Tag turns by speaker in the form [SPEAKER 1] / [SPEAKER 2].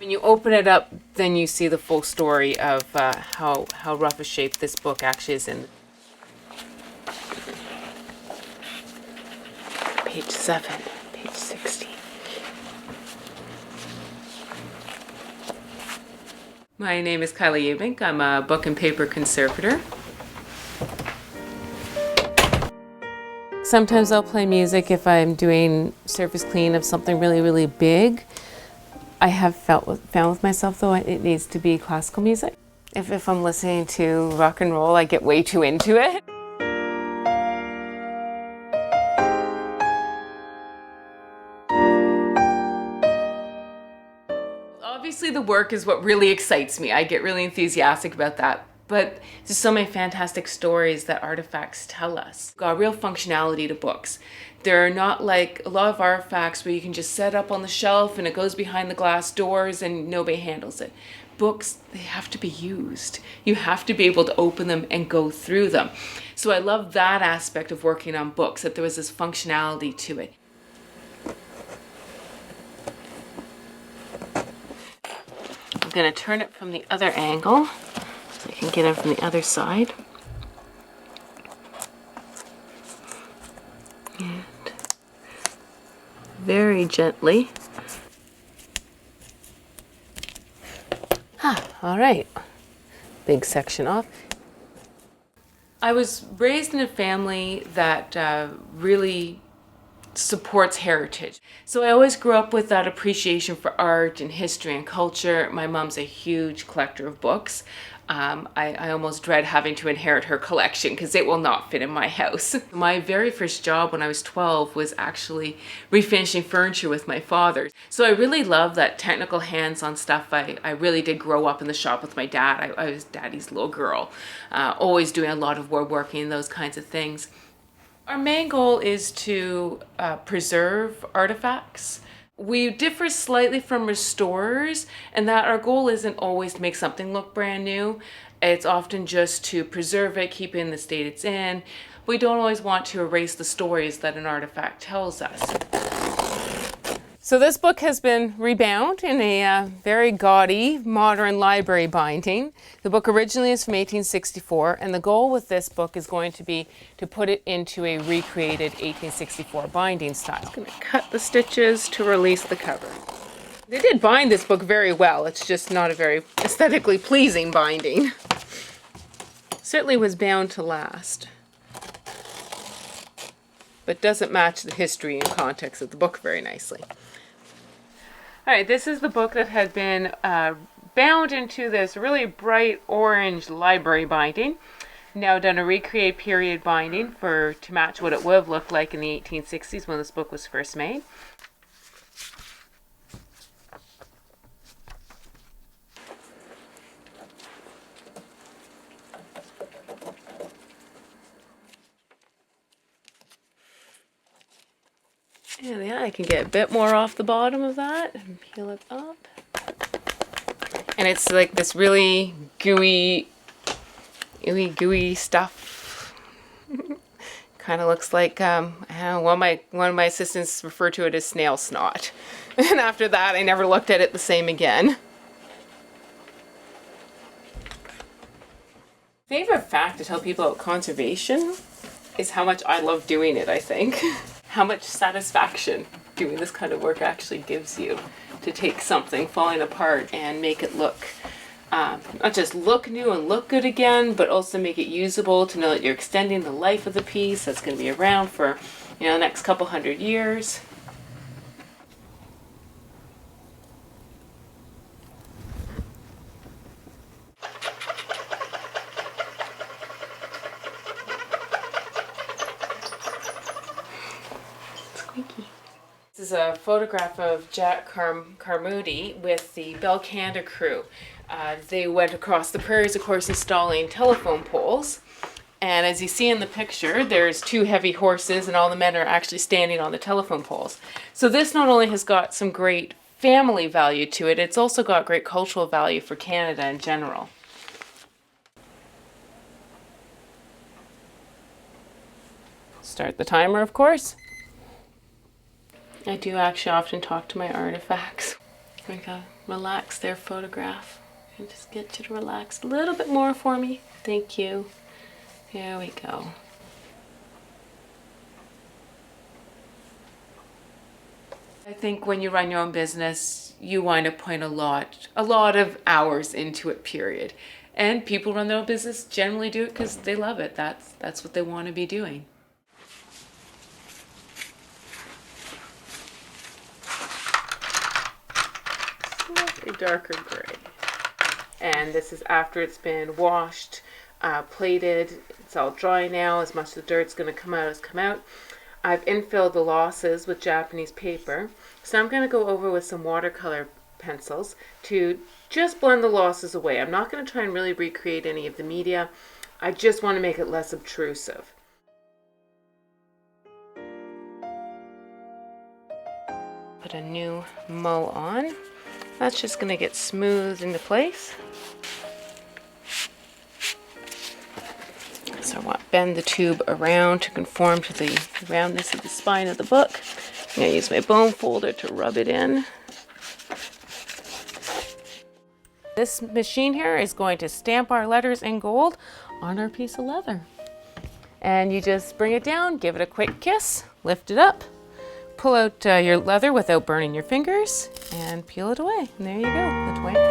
[SPEAKER 1] When you open it up, then you see the full story of how rough a shape this book actually is in. Page 7, page 16. My name is Kyla Ubbink. I'm a book and paper conservator. Sometimes I'll play music if I'm doing surface clean of something really, really big. I have found with myself though, it needs to be classical music. If I'm listening to rock and roll, I get way too into it. Obviously the work is what really excites me. I get really enthusiastic about that. But there's so many fantastic stories that artifacts tell us. Got real functionality to books. They're not like a lot of artifacts where you can just set up on the shelf and it goes behind the glass doors and nobody handles it. Books, they have to be used. You have to be able to open them and go through them. So I love that aspect of working on books, that there was this functionality to it. I'm going to turn it from the other angle so I can get it from the other side. And very gently. All right. Big section off. I was raised in a family that really supports heritage. So I always grew up with that appreciation for art and history and culture. My mom's a huge collector of books. I almost dread having to inherit her collection because it will not fit in my house. My very first job when I was 12 was actually refinishing furniture with my father. So I really love that technical hands-on stuff. I really did grow up in the shop with my dad. I was daddy's little girl, always doing a lot of woodworking and those kinds of things. Our main goal is to preserve artifacts. We differ slightly from restorers in that our goal isn't always to make something look brand new. It's often just to preserve it, keep it in the state it's in. We don't always want to erase the stories that an artifact tells us. So this book has been rebound in a very gaudy modern library binding. The book originally is from 1864, and the goal with this book is going to be to put it into a recreated 1864 binding style. I'm going to cut the stitches to release the cover. They did bind this book very well. It's just not a very aesthetically pleasing binding. Certainly was bound to last, but doesn't match the history and context of the book very nicely. All right, this is the book that had been bound into this really bright orange library binding. Now done a recreate period binding to match what it would have looked like in the 1860s when this book was first made. And yeah, I can get a bit more off the bottom of that and peel it up. And it's like this really gooey stuff. Kind of looks like, I don't know, one of my assistants referred to it as snail snot. And after that, I never looked at it the same again. Favorite fact to tell people about conservation is how much I love doing it, I think. How much satisfaction doing this kind of work actually gives you to take something falling apart and make it look, not just look new and look good again, but also make it usable, to know that you're extending the life of the piece that's going to be around for, the next couple hundred years. This is a photograph of Jack Carmody with the Bell Canada crew. They went across the prairies, of course, installing telephone poles. And as you see in the picture, there's 2 heavy horses and all the men are actually standing on the telephone poles. So this not only has got some great family value to it, it's also got great cultural value for Canada in general. Start the timer, of course. I do actually often talk to my artifacts. Like a relax their photograph. And just get you to relax a little bit more for me. Thank you. There we go. I think when you run your own business, you wind up putting a lot of hours into it, period. And people run their own business generally do it because they love it. That's what they want to be doing. Slightly darker gray. And this is after it's been washed, plated. It's all dry now. As much of the dirt's going to come out has come out. I've infilled the losses with Japanese paper. So I'm going to go over with some watercolor pencils to just blend the losses away. I'm not going to try and really recreate any of the media. I just want to make it less obtrusive. Put a new mull on. That's just going to get smoothed into place. So I want to bend the tube around to conform to the roundness of the spine of the book. I'm going to use my bone folder to rub it in. This machine here is going to stamp our letters in gold on our piece of leather. And you just bring it down, give it a quick kiss, lift it up, pull out your leather without burning your fingers, and peel it away. And there you go, the twine.